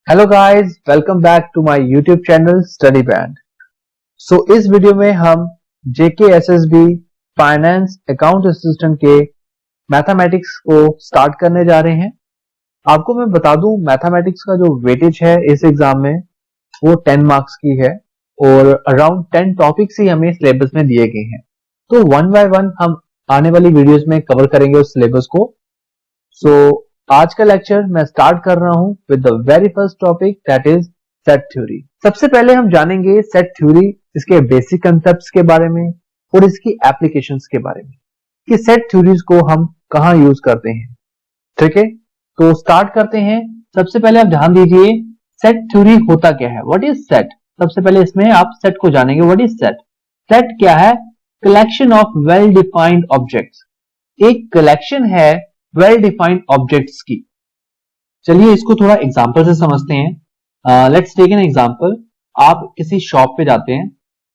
Hello guys, welcome back to my YouTube channel study band. इस video में हम JKSSB finance account assistant के mathematics को start करने जा रहे हैं। आपको मैं बता दूं, मैथमेटिक्स का जो वेटेज है इस एग्जाम में वो 10 मार्क्स की है और अराउंड 10 टॉपिक्स ही हमें सिलेबस में दिए गए हैं। तो वन बाय वन हम आने वाली वीडियोस में कवर करेंगे उस सिलेबस को। आज का लेक्चर मैं स्टार्ट कर रहा हूं with the very first topic, that is set theory. सबसे पहले हम जानेंगे सेट थ्योरी, इसके बेसिक कंसेप्ट्स के बारे में और इसकी एप्लीकेशंस के बारे में कि सेट थ्योरीज को हम कहां यूज करते हैं। ठीक है, तो स्टार्ट करते हैं। सबसे पहले आप ध्यान दीजिए, सेट थ्योरी होता क्या है, व्हाट इज सेट। सबसे पहले इसमें आप सेट को जानेंगे, व्हाट इज सेट। सेट क्या है? Collection of well defined objects. एक कलेक्शन है वेल डिफाइंड ऑब्जेक्ट्स की। चलिए इसको थोड़ा एग्जांपल से समझते हैं। Let's take an example. आप किसी शॉप पे जाते हैं,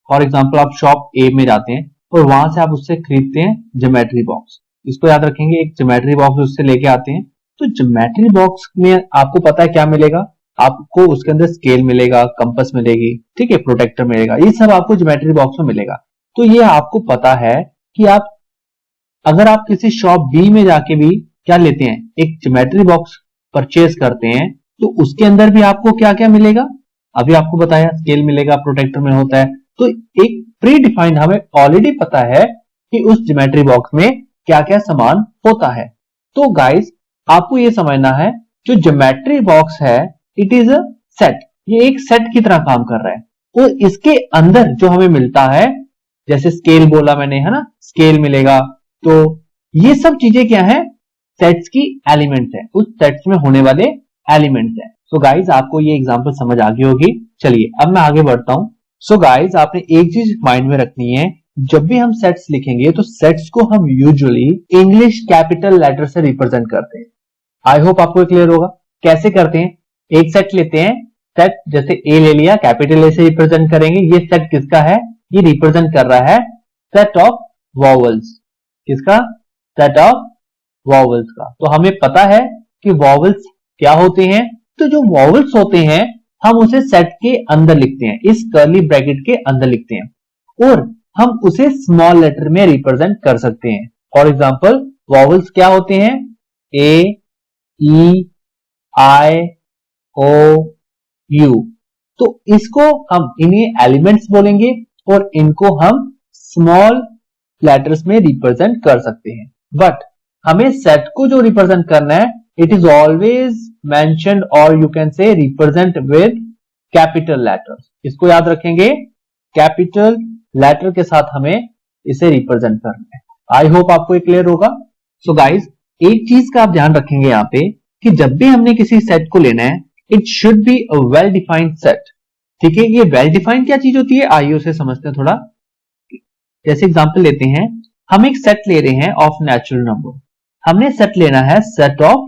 फॉर एग्जांपल आप शॉप ए में जाते हैं और वहां से आप उससे खरीदते हैं ज्योमेट्री बॉक्स। इसको याद रखेंगे, एक ज्योमेट्री बॉक्स उससे लेके आते हैं। तो ज्योमेट्री बॉक्स में आपको पता है क्या मिलेगा, आपको उसके अंदर स्केल मिलेगा, कंपास मिलेगी, ठीक है, प्रोटेक्टर मिलेगा, ये सब आपको ज्योमेट्री बॉक्स में मिलेगा। तो ये आपको पता है कि अगर आप किसी शॉप बी में जाके भी क्या लेते हैं, एक ज्योमेट्री बॉक्स परचेज करते हैं, तो उसके अंदर भी आपको क्या क्या मिलेगा, अभी आपको बताया, स्केल मिलेगा, प्रोटेक्टर में होता है। तो एक प्री डिफाइंड, हमें ऑलरेडी पता है कि उस ज्योमेट्री बॉक्स में क्या क्या सामान होता है। तो गाइस आपको ये समझना है, जो ज्योमेट्री बॉक्स है इट इज अ सेट, ये एक सेट की तरह काम कर रहा है। और इसके अंदर जो हमें मिलता है, जैसे स्केल बोला मैंने, है ना, स्केल मिलेगा। तो ये सब चीजें क्या है, सेट्स की एलिमेंट्स है, उस सेट्स में होने वाले एलिमेंट्स है। सो गाइज आपको ये एग्जांपल समझ आ गई होगी। चलिए अब मैं आगे बढ़ता हूं। सो गाइज आपने एक चीज माइंड में रखनी है, जब भी हम सेट्स लिखेंगे तो सेट्स को हम यूजुअली इंग्लिश कैपिटल लेटर से रिप्रेजेंट करते हैं। आई होप आपको क्लियर होगा कैसे करते हैं। एक सेट लेते हैं, सेट जैसे ए ले लिया, कैपिटल ए से रिप्रेजेंट करेंगे। ये सेट किसका है, ये रिप्रेजेंट कर रहा है सेट ऑफ वॉवल्स। किसका? सेट ऑफ वॉवल्स का। तो हमें पता है कि वॉवल्स क्या होते हैं। तो जो वॉवल्स होते हैं हम उसे सेट के अंदर लिखते हैं, इस कर्ली ब्रैकेट के अंदर लिखते हैं, और हम उसे स्मॉल लेटर में रिप्रेजेंट कर सकते हैं। फॉर एग्जाम्पल वॉवल्स क्या होते हैं, ए, ई, आई, ओ, यू। तो इसको हम इन्हें एलिमेंट्स बोलेंगे और इनको हम स्मॉल लेटर्स में रिप्रेजेंट कर सकते हैं। बट हमें सेट को जो रिप्रेजेंट करना है, इट इज ऑलवेज मेंशन्ड और you can say represent with capital letters. इसको याद रखेंगे, कैपिटल लेटर के साथ हमें इसे रिप्रेजेंट करना है। आई होप आपको ये क्लियर होगा। सो गाइज एक चीज का आप ध्यान रखेंगे यहाँ पे कि जब भी हमने किसी सेट को लेना है, it should be a well defined set. ठीक है, ये वेल डिफाइंड क्या चीज होती है, आइए उसे समझते हैं थोड़ा। जैसे एग्जांपल लेते हैं, हम एक सेट ले रहे हैं ऑफ नेचुरल नंबर। हमने सेट लेना है सेट ऑफ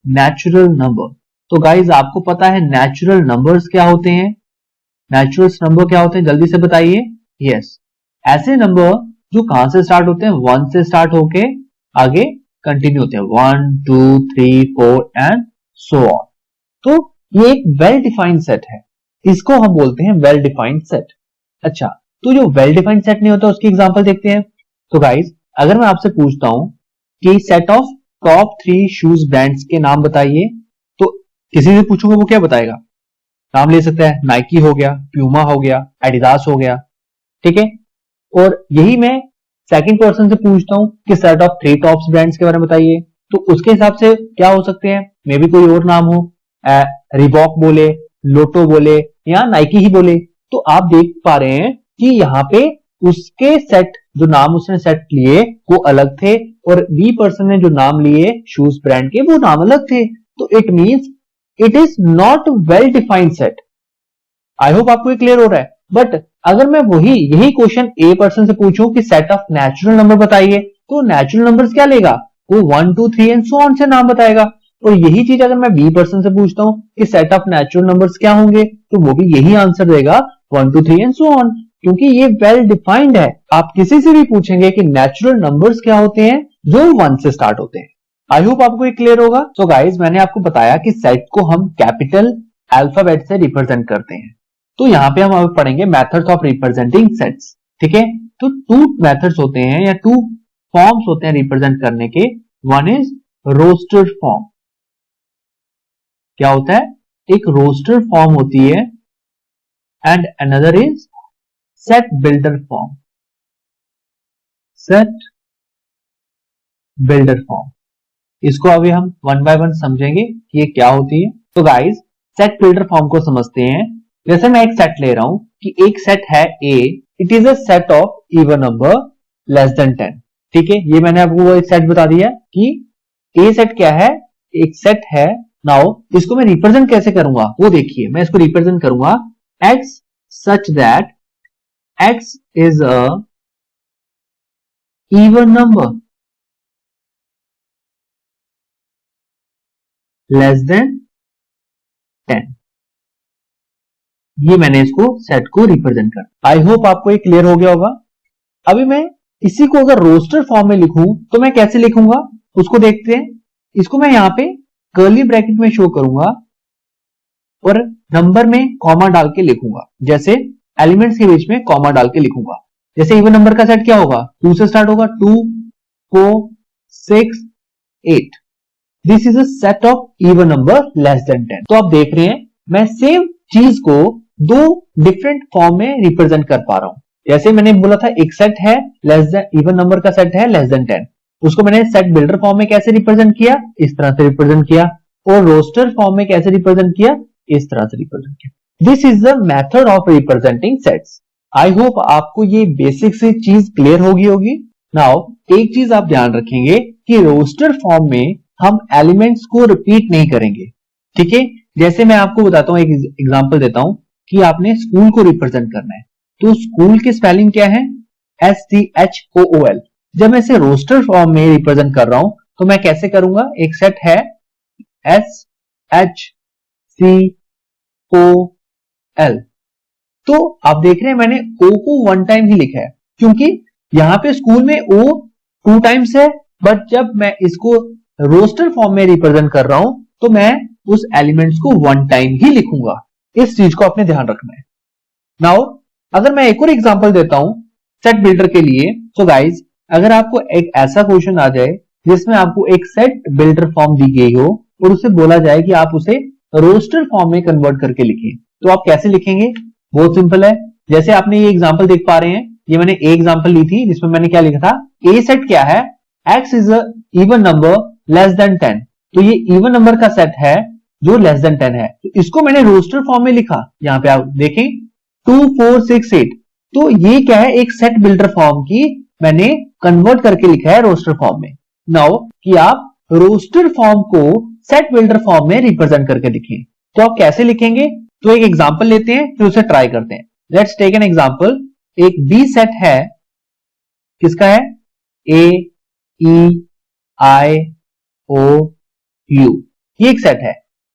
नेचुरल नंबर। तो गाइज आपको पता है नेचुरल नंबर्स क्या होते हैं, नेचुरल नंबर क्या होते हैं, जल्दी से बताइए। यस, ऐसे नंबर जो कहां से स्टार्ट होते हैं, 1 से स्टार्ट होके आगे कंटिन्यू होते हैं, 1 2 3 4 एंड सो ऑन। तो ये एक वेल डिफाइंड सेट है, इसको हम बोलते हैं वेल डिफाइंड सेट। अच्छा, तो जो वेल डिफाइंड सेट नहीं होता उसकी एग्जांपल देखते हैं। तो गाइज अगर मैं आपसे पूछता हूं कि set of top 3 shoes brands के नाम बताइए, तो किसी से पूछूंगा वो क्या बताएगा, नाम ले सकता है, नाइकी हो गया, प्यूमा हो गया, एडिडास हो गया, ठीक है। और यही मैं सेकंड पर्सन से पूछता हूं कि सेट ऑफ 3 टॉप्स ब्रांड्स के बारे में बताइए, तो उसके हिसाब से क्या हो सकते हैं, मे बी कोई और नाम हो, रिबॉक बोले, लोटो बोले या नाइकी ही बोले। तो आप देख पा रहे हैं कि यहाँ पे उसके सेट, जो नाम उसने सेट लिए वो अलग थे, और बी पर्सन ने जो नाम लिए शूज ब्रांड के वो नाम अलग थे। तो it means it is not well defined set. I hope आपको ये क्लियर हो रहा है। बट अगर मैं यही क्वेश्चन ए पर्सन से पूछूं कि सेट ऑफ नेचुरल नंबर बताइए, तो नेचुरल नंबर्स क्या लेगा, वो 1 2 3 एंड सो ऑन से नाम बताएगा। और यही चीज अगर मैं बी पर्सन से पूछता हूं कि सेट ऑफ नेचुरल नंबर्स क्या होंगे, तो वो भी यही आंसर देगा, 1 2 3 एंड सो ऑन, क्योंकि ये वेल डिफाइंड है। आप किसी से भी पूछेंगे कि नेचुरल नंबर्स क्या होते हैं, जो 1 से स्टार्ट होते हैं। आई होप आपको ये क्लियर होगा। सो गाइज मैंने आपको बताया कि सेट को हम कैपिटल अल्फाबेट से रिप्रेजेंट करते हैं। तो यहाँ पे हम अब पढ़ेंगे मेथड्स ऑफ रिप्रेजेंटिंग सेट्स। ठीक है, तो टू मेथड्स होते हैं या टू फॉर्म्स होते हैं रिप्रेजेंट करने के। One is roster form. क्या होता है? एक रोस्टर फॉर्म होती है and another is set builder form. Set builder form, इसको अभी हम वन बाय वन समझेंगे कि ये क्या होती है। तो गाइस, सेट बिल्डर फॉर्म को समझते हैं। जैसे मैं एक सेट ले रहा हूं कि एक सेट है A, it is a set of even number less than 10। ठीक है, ये मैंने आपको वो एक सेट बता दिया कि ए सेट क्या है, एक सेट है। नाउ इसको मैं रिप्रेजेंट कैसे करूंगा वो देखिए। मैं इसको रिप्रेजेंट करूंगा x such that x is a even number less than 10। ये मैंने इसको सेट को रिप्रेजेंट कर। आई होप आपको ये क्लियर हो गया होगा। अभी मैं इसी को अगर रोस्टर फॉर्म में लिखूं तो मैं कैसे लिखूंगा उसको देखते हैं। इसको मैं यहां पे कर्ली ब्रैकेट में शो करूंगा और नंबर में कॉमा डाल के लिखूंगा। जैसे एलिमेंट्स के बीच में कॉमा डाल के लिखूंगा। जैसे इवन नंबर का सेट क्या होगा, 2 से स्टार्ट होगा, 2 4 6 8। This is a set of even number less than 10। तो आप देख रहे हैं मैं सेम चीज को दो डिफरेंट फॉर्म में रिप्रेजेंट कर पा रहा हूं। जैसे मैंने बोला था एक सेट है लेस देन, इवन नंबर का सेट है लेस देन 10, उसको मैंने सेट बिल्डर फॉर्म में कैसे रिप्रेजेंट किया, इस तरह से रिप्रेजेंट किया। और रोस्टर फॉर्म में कैसे रिप्रेजेंट किया, इस तरह से रिप्रेजेंट किया। This is the method of representing sets. I hope आपको ये बेसिक सी चीज क्लियर होगी। नाउ एक चीज आप ध्यान रखेंगे कि रोस्टर फॉर्म में हम एलिमेंट्स को रिपीट नहीं करेंगे। ठीक है, जैसे मैं आपको बताता हूं, एक एग्जांपल देता हूं कि आपने स्कूल को रिप्रेजेंट करना है। तो स्कूल की स्पेलिंग क्या है, SCHOOL। जब मैं इसे रोस्टर फॉर्म में रिप्रेजेंट कर रहा हूं तो मैं कैसे करूंगा, एक सेट है SHCOL। तो आप देख रहे हैं मैंने O को 1 टाइम ही लिखा है क्योंकि यहां पे स्कूल में O 2 टाइम्स है, बट जब मैं इसको रोस्टर फॉर्म में रिप्रेजेंट कर रहा हूं तो मैं उस एलिमेंट्स को 1 टाइम ही लिखूंगा। इस चीज को आपने ध्यान रखना है। नाउ अगर मैं एक और एग्जांपल देता हूं सेट बिल्डर के लिए। तो गाइज, अगर आपको एक ऐसा क्वेश्चन आ जाए जिसमें आपको एक सेट बिल्डर फॉर्म दी गई हो और उससे बोला जाए कि आप उसे रोस्टर फॉर्म में कन्वर्ट करके लिखें, तो आप कैसे लिखेंगे? बहुत सिंपल है। जैसे आपने ये एग्जांपल देख पा रहे हैं, ये मैंने एक एग्जांपल ली थी जिसमें मैंने क्या लिखा था, ए सेट क्या है, x is a even number less than 10। तो ये इवन नंबर का सेट है जो लेस देन 10 है। तो इसको मैंने रोस्टर फॉर्म में लिखा। यहां पे आप देखें 2 4 6 8। तो ये क्या है, एक सेट बिल्डर फॉर्म की मैंने कन्वर्ट करके लिखा है रोस्टर फॉर्म में। नाउ कि आप रोस्टर फॉर्म को सेट बिल्डर फॉर्म में रिप्रेजेंट करके लिखें, तो आप कैसे लिखेंगे? तो एक एग्जांपल लेते हैं फिर उसे ट्राई करते हैं। Let's take an example. एक बी सेट है, किसका है, AEIOU। ये एक सेट है,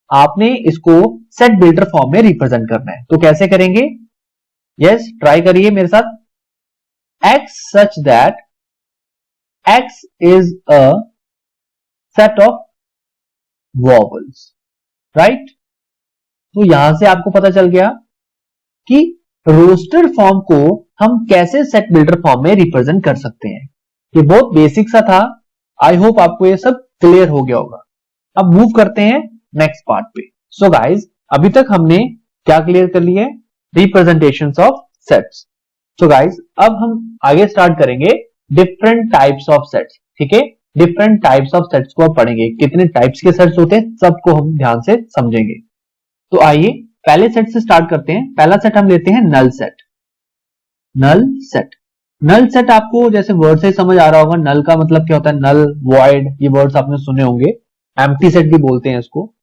आपने इसको सेट बिल्डर फॉर्म में रिप्रेजेंट करना है। तो कैसे करेंगे? यस, ट्राई करिए मेरे साथ। X such that X is a set of vowels, right? तो यहां से आपको पता चल गया कि रोस्टर फॉर्म को हम कैसे सेट बिल्डर फॉर्म में रिप्रेजेंट कर सकते हैं। ये बहुत बेसिक सा था। आई होप आपको ये सब क्लियर हो गया होगा। अब मूव करते हैं नेक्स्ट पार्ट पे। सो गाइज, अभी तक हमने क्या क्लियर कर लिया है, representations of sets. So guys, अब हम आगे स्टार्ट करेंगे डिफरेंट टाइप्स ऑफ सेट्स। ठीक है, डिफरेंट टाइप्स ऑफ सेट्स को आप पढ़ेंगे। कितने टाइप्स के सेट्स होते हैं सबको हम ध्यान से समझेंगे। तो आइए पहले सेट से स्टार्ट करते हैं। पहला सेट हम लेते हैं null set. Null set, null set आपको जैसे वर्ड से समझ आ रहा होगा। नल का मतलब क्या होता है, नल, वॉइड, ये वर्ड्स आपने सुने होंगे। एम्प्टी सेट भी बोलते हैं इसको।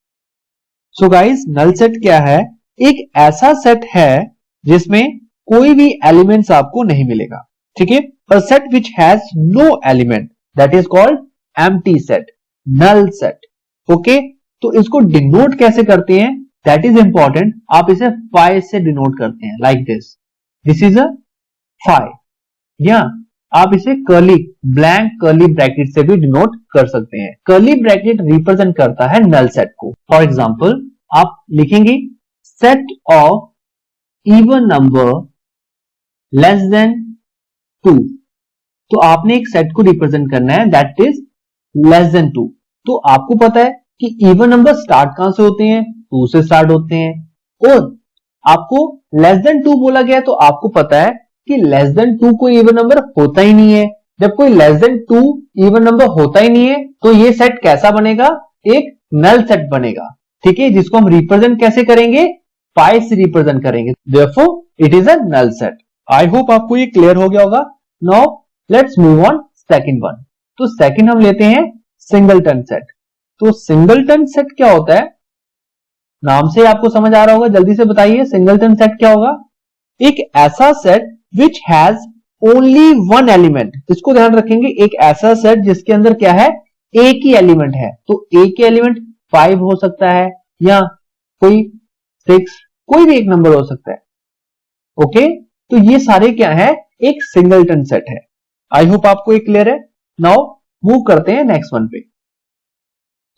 सो गाइस, नल सेट क्या है, एक ऐसा सेट है जिसमें कोई भी एलिमेंट्स आपको नहीं मिलेगा। ठीक है, a set which has no element, that is called empty set, null set. Okay, तो इसको डिनोट कैसे करते हैं, दैट इज इंपॉर्टेंट। आप इसे फाइ से डिनोट करते हैं, like this is a phi, या आप इसे कर्ली, ब्लैंक कर्ली ब्रैकेट से भी डिनोट कर सकते हैं। कर्ली ब्रैकेट रिप्रेजेंट करता है नल सेट को। फॉर एग्जाम्पल आप लिखेंगे set of even number less then 2। तो आपने एक सेट को रिप्रेजेंट करना है दैट इज लेस देन 2। तो आपको पता है कि इवन नंबर स्टार्ट कहां से होते हैं, 2 से स्टार्ट होते हैं, और आपको लेस देन 2 बोला गया तो आपको पता है कि लेस देन 2 कोई इवन नंबर होता ही नहीं है। जब कोई लेस देन 2 इवन नंबर होता ही नहीं है तो ये सेट कैसा बनेगा, एक नल सेट बनेगा। ठीक है, जिसको हम रिप्रेजेंट कैसे करेंगे, 5 से रिप्रेजेंट करेंगे, therefore it is a null set. I hope आपको ये क्लियर हो गया होगा। Now let's move on second one. तो सेकंड हम लेते हैं सिंगलटन सेट। तो सिंगलटन सेट क्या होता है, नाम से आपको समझ आ रहा होगा, जल्दी से बताइए सिंगलटन सेट क्या होगा। एक ऐसा set which has only one element, इसको ध्यान रखेंगे, एक ऐसा सेट जिसके अंदर क्या है, एक ही एलिमेंट है। तो एक ही एलिमेंट 5 हो सकता है या कोई 6, कोई भी एक नंबर हो सकता है। ओके, तो ये सारे क्या है, एक सिंगलटन सेट है। आई होप आपको ये क्लियर है। नाउ मूव करते हैं नेक्स्ट वन पे।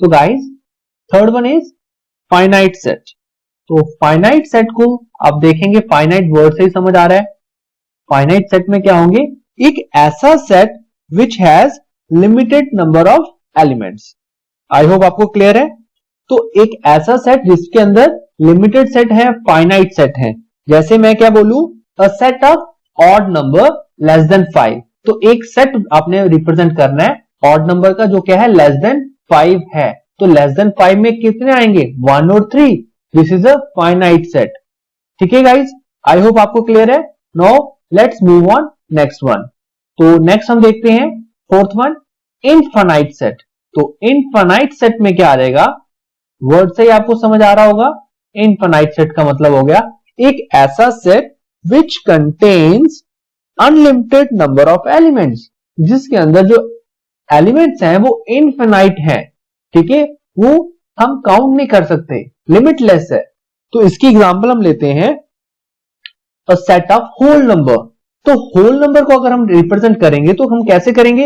तो guys third one is finite set. तो फाइनाइट सेट को आप देखेंगे, फाइनाइट वर्ड से ही समझ आ रहा है। फाइनाइट सेट में क्या होंगे, एक ऐसा set which has limited number of elements. I hope आपको क्लियर है। तो एक ऐसा सेट जिसके अंदर लिमिटेड सेट है, फाइनाइट सेट है। जैसे मैं क्या बोलूं, अ set of odd number less then 5। तो एक सेट आपने रिप्रेजेंट करना है ऑड नंबर का जो क्या है, लेस देन 5 है। तो लेस देन 5 में कितने आएंगे, 1 और 3। This is a finite set. ठीक है गाइज, आई होप आपको क्लियर है। Now let's move on next one. तो नेक्स्ट हम देखते हैं फोर्थ वन, इनफाइनाइट सेट। तो इनफाइनाइट सेट में क्या आ जाएगा, वर्ड से ही आपको समझ आ रहा होगा। इनफाइनाइट सेट का मतलब हो गया एक ऐसा set which contains unlimited number of elements, जिसके अंदर जो एलिमेंट्स हैं वो इनफाइनाइट हैं। ठीक है, वो हम काउंट नहीं कर सकते, लिमिटलेस है। तो इसकी एग्जांपल हम लेते हैं a set of whole number. तो होल नंबर को अगर हम रिप्रेजेंट करेंगे तो हम कैसे करेंगे,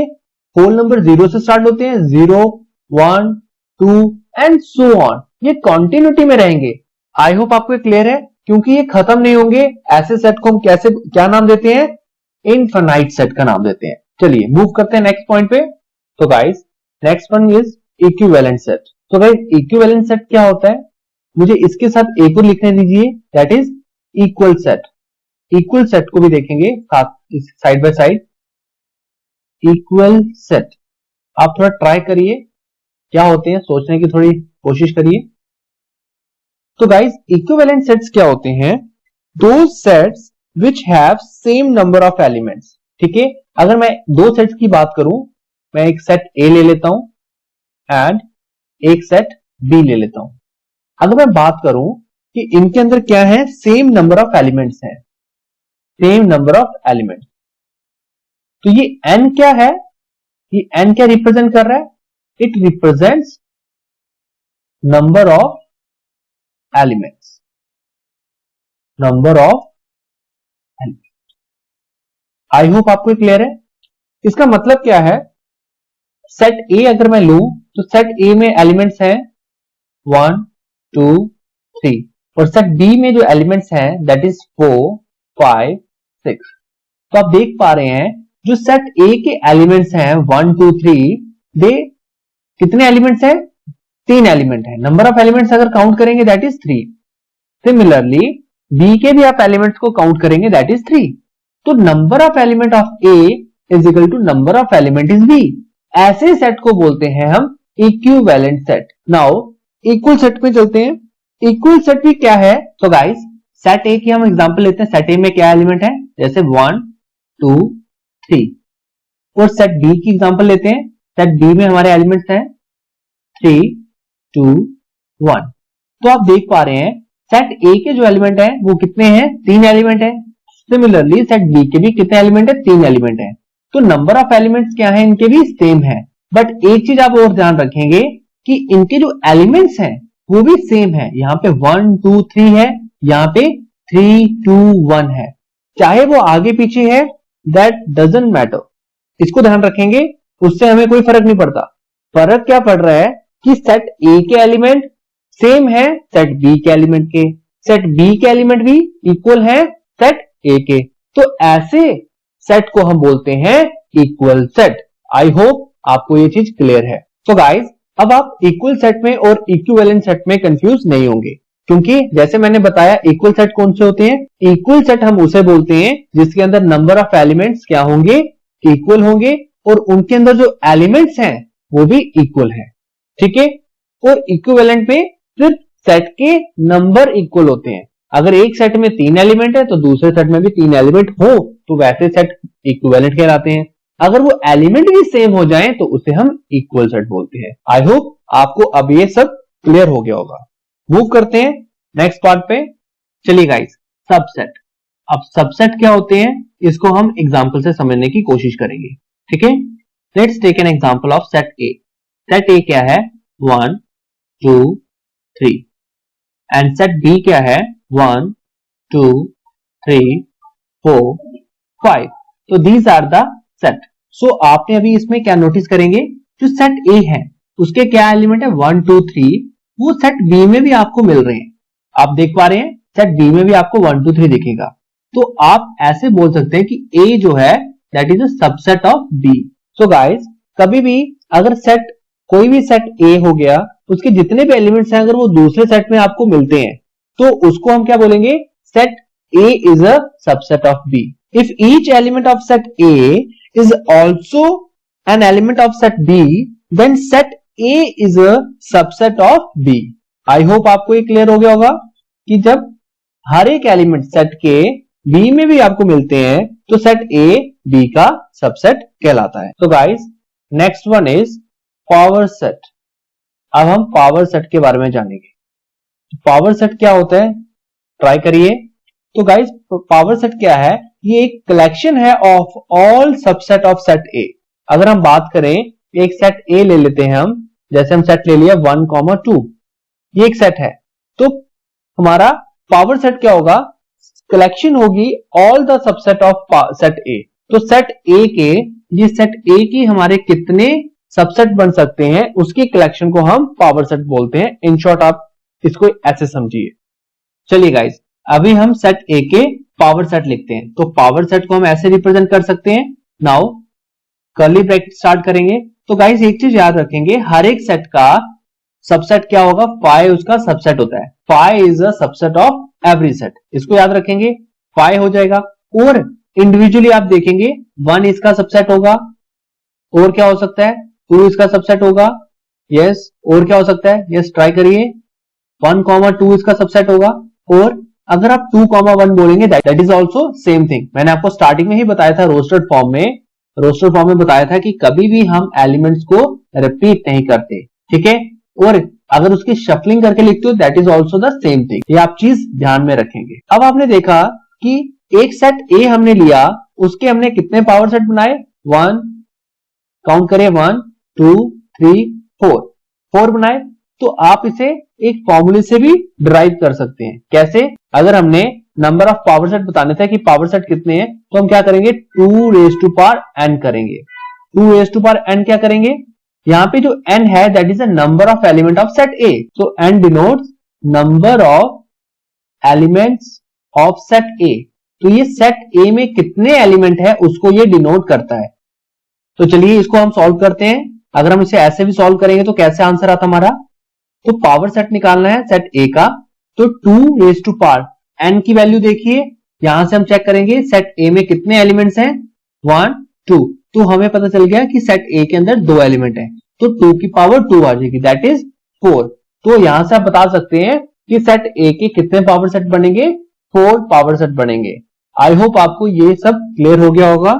होल नंबर 0 से स्टार्ट होते हैं, 0 1 2 एंड सो ऑन, ये कॉन्टिन्यूटी में रहेंगे। आई होप आपको क्लियर है, क्योंकि ये खत्म नहीं होंगे। ऐसे सेट को हम कैसे क्या नाम देते हैं, इनफाइनाइट सेट का नाम देते हैं। चलिए मूव करते हैं नेक्स्ट पॉइंट पे। तो guys next one is equivalent set. तो गाइस इक्विवेलेंट सेट क्या होता है, मुझे इसके साथ एक और लिखने दीजिए, that is equal set. Equal set को भी देखेंगे साथ side by side. Equal set आप थोड़ा ट्राई करिए, क्या होते हैं सोचने की थोड़ी कोशिश करिए। तो गाइस इक्विवेलेंट सेट्स क्या होते हैं, दो sets which have same number of elements. ठीक है, अगर मैं दो सेट्स की बात करूं, मैं एक सेट ए ले लेता हूं एंड एक सेट बी ले लेता हूं। अगर मैं बात करूं कि इनके अंदर क्या है, सेम नंबर ऑफ एलिमेंट्स हैं, सेम नंबर ऑफ एलिमेंट्स। तो ये n क्या है, ये n क्या रिप्रेजेंट कर रहा है, it represents number of elements, number of elements. I hope आपको क्लियर है। इसका मतलब क्या है, सेट ए अगर मैं लूं तो सेट ए में एलिमेंट्स हैं 1 2 3, और सेट बी में जो एलिमेंट्स हैं दैट इज 4 5 6। तो आप देख पा रहे हैं जो सेट ए के एलिमेंट्स हैं 1 2 3, दे कितने एलिमेंट्स हैं, 3 एलिमेंट है। नंबर ऑफ एलिमेंट्स अगर काउंट करेंगे दैट इज 3। सिमिलरली बी के भी आप एलिमेंट्स को काउंट करेंगे दैट इज 3। तो number of element of A is equal to number of element is B. ऐसे सेट को बोलते हैं हम equivalent set. Now equal set में चलते हैं। इक्वल सेट भी क्या है, तो गाइस सेट ए की हम एग्जांपल लेते हैं। सेट ए में क्या एलिमेंट है, जैसे 1 2 3, और सेट बी की एग्जांपल लेते हैं। सेट बी में हमारे एलिमेंट्स हैं 3 2 1। तो आप देख पा रहे हैं सेट ए के जो एलिमेंट है वो कितने हैं, 3 एलिमेंट है। सिमिलरली सेट बी के भी कितने एलिमेंट है, 3 एलिमेंट है। तो नंबर ऑफ एलिमेंट्स क्या है, इनके भी सेम है। बट एक चीज आप और ध्यान रखेंगे कि इनके जो एलिमेंट्स हैं वो भी सेम है। यहां पे 1 2 3 है, यहां पे 3 2 1 है। चाहे वो आगे पीछे है, दैट डजंट मैटर। इसको ध्यान रखेंगे, उससे हमें कोई फर्क नहीं पड़ता। फर्क क्या पड़ रहा है कि सेट ए के एलिमेंट सेम है सेट बी के एलिमेंट के, सेट बी के एलिमेंट भी इक्वल है सेट ए के, तो ऐसे सेट को हम बोलते हैं इक्वल सेट। आई होप आपको ये चीज क्लियर है। तो गाइस अब आप इक्वल सेट में और इक्विवेलेंट सेट में कंफ्यूज नहीं होंगे, क्योंकि जैसे मैंने बताया इक्वल सेट कौन से होते हैं। इक्वल सेट हम उसे बोलते हैं जिसके अंदर नंबर ऑफ एलिमेंट्स क्या होंगे, इक्वल होंगे, और उनके अंदर जो एलिमेंट्स हैं वो भी इक्वल है, ठीक है। और इक्विवेलेंट में सिर्फ सेट के नंबर इक्वल होते हैं। अगर एक सेट में 3 एलिमेंट है तो दूसरे सेट में भी 3 एलिमेंट हो तो वैसे सेट इक्विवेलेंट कहलाते हैं। अगर वो एलिमेंट भी सेम हो जाएं तो उसे हम इक्वल सेट बोलते हैं। आई होप आपको अब ये सब क्लियर हो गया होगा। मूव करते हैं नेक्स्ट पार्ट पे। चलिए गाइस, सबसेट। अब सबसेट क्या होते हैं इसको हम एग्जांपल से समझने की कोशिश करेंगे, ठीक है। Let's take an example of set A. Set A क्या है, 1 2 3, एंड सेट बी क्या है, 1 2 3 4 5। तो दीज आर द सेट। सो आपने अभी इसमें क्या नोटिस करेंगे, जो सेट ए है उसके क्या एलिमेंट है, 1 2 3, वो सेट बी में भी आपको मिल रहे हैं। आप देख पा रहे हैं सेट बी में भी आपको 1 2 3 दिखेगा। तो आप ऐसे बोल सकते हैं कि ए जो है that is a subset of B. So guys कभी भी अगर सेट कोई भी सेट ए हो गया, उसके जितने भी एलिमेंट्स हैं अगर वो दूसरे सेट में आपको मिलते हैं तो उसको हम क्या बोलेंगे, set A is a subset of B. If each element of set A is also an element of set B, then set A is a subset of B. I hope आपको ये क्लियर हो गया होगा कि जब हर एक element set के B में भी आपको मिलते हैं तो सेट A B का सबसेट कहलाता है। तो guys next one is power set. अब हम पावर सेट के बारे में जानेंगे। पावर सेट क्या होता है, ट्राई करिए। तो गाइस पावर सेट क्या है, ये एक कलेक्शन है of all subset of set ए। अगर हम बात करें एक सेट ए ले लेते हैं हम, जैसे हम सेट ले लिया 1 2, ये एक सेट है, तो हमारा पावर सेट क्या होगा, कलेक्शन होगी all the subset of set ए। तो सेट ए के, ये सेट ए की हमारे कितने सबसेट बन सकते हैं उसकी कलेक्शन को हम पावर सेट बोलते हैं। इन शॉर्ट आप इसको ऐसे समझिए। चलिए गाइस अभी हम सेट ए के पावर सेट लिखते हैं। तो पावर सेट को हम ऐसे रिप्रेजेंट कर सकते हैं। नाउ कर्ली ब्रैकेट स्टार्ट करेंगे। तो गाइस एक चीज याद रखेंगे, हर एक सेट का सबसेट क्या होगा, 5 उसका सबसेट होता है। 5 is a subset of every set, इसको याद रखेंगे, 5 हो जाएगा। और इंडिविजुअली आप देखेंगे 1 इसका सबसेट होगा, और क्या हो सकता है 2 इसका सबसेट होगा, यस, और क्या हो सकता है, यस ट्राई करिए, 1 2 इसका सबसेट होगा। और अगर आप 2 1 बोलेंगे that is also same thing. मैंने आपको स्टार्टिंग में ही बताया था रोस्टेड फॉर्म में बताया था कि कभी भी हम एलिमेंट्स को रिपीट नहीं करते, ठीक है। और अगर उसकी शफलिंग करके लिखते हो that is also the same thing. ये आप चीज ध्यान में रखेंगे। अब आपने देखा कि एक सेट ए हमने लिया, उसके हमने कितने पावर सेट बनाए, 1, काउंट करें 1 2 3 4 बनाए। तो आप इसे एक फॉर्मूले से भी डिराइव कर सकते हैं। कैसे, अगर हमने नंबर ऑफ पावर सेट बताने थे कि पावर सेट कितने हैं, तो हम क्या करेंगे 2 रेज़ टू पावर n करेंगे। 2 रेज़ टू पावर n क्या करेंगे, यहां पे जो n है that is the number of element of set A. So n denotes number of elements of set ए। तो ये सेट ए में कितने एलिमेंट है उसको ये डिनोट करता है। तो चलिए इसको हम सॉल्व करते हैं। अगर हम इसे ऐसे भी सॉल्व करेंगे तो कैसे आंसर आता हमारा, तो पावर सेट निकालना है सेट ए का, तो 2 रेज़ टू पावर n की वैल्यू देखिए, यहां से हम चेक करेंगे सेट ए में कितने एलिमेंट्स हैं, 1 2। तो हमें पता चल गया कि सेट ए के अंदर 2 एलिमेंट हैं, तो 2 की पावर 2 आ जाएगी, दैट इज 4। तो यहां से आप बता सकते हैं कि सेट ए के कितने पावर सेट बनेंगे, 4 पावर सेट बनेंगे। आई होप आपको ये सब क्लियर हो गया होगा।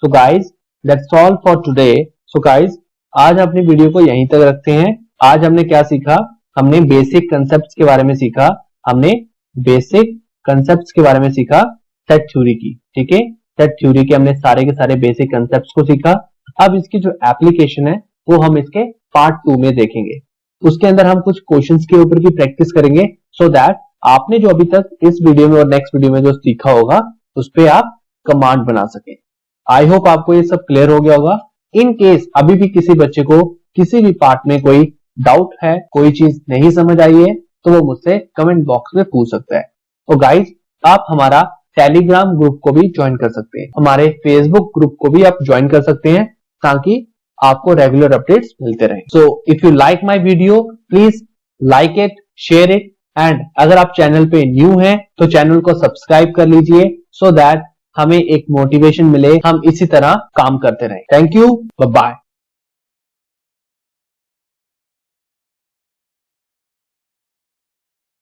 So guys that's all for today. So guys आज अपनी वीडियो को यहीं तक रखते हैं। आज हमने क्या सीखा, हमने बेसिक कंसेप्ट्स के बारे में सीखा, हमने बेसिक कंसेप्ट्स के बारे में सीखा सेट थ्योरी की, ठीक है। सेट थ्योरी के हमने सारे के सारे बेसिक कंसेप्ट्स को सीखा। अब इसकी जो एप्लीकेशन है वो हम इसके पार्ट 2 में देखेंगे। उसके अंदर हम कुछ क्वेश्चंस के ऊपर की प्रैक्टिस करेंगे, सो दैट आपने जो अभी तक इस वीडियो में और नेक्स्ट वीडियो में जो सीखा होगा उस पर आप कमांड बना सके। आई होप आपको ये सब क्लियर हो गया होगा। इन केस अभी भी किसी बच्चे को किसी भी पार्ट में कोई डाउट है, कोई चीज नहीं समझ आई है, तो वो मुझसे कमेंट बॉक्स में पूछ सकता है। और गाइज, आप हमारा टेलीग्राम ग्रुप को भी ज्वाइन कर सकते हैं, हमारे फेसबुक ग्रुप को भी आप ज्वाइन कर सकते हैं, ताकि आपको रेगुलर अपडेट्स मिलते रहे। So if you like my video, please like it, share it, and अगर आप चैनल पे न्यू हैं तो चैनल को सब्सक्राइब कर लीजिए, सो दैट हमें एक मोटिवेशन मिले, हम इसी तरह काम करते रहे। Thank you, bye bye.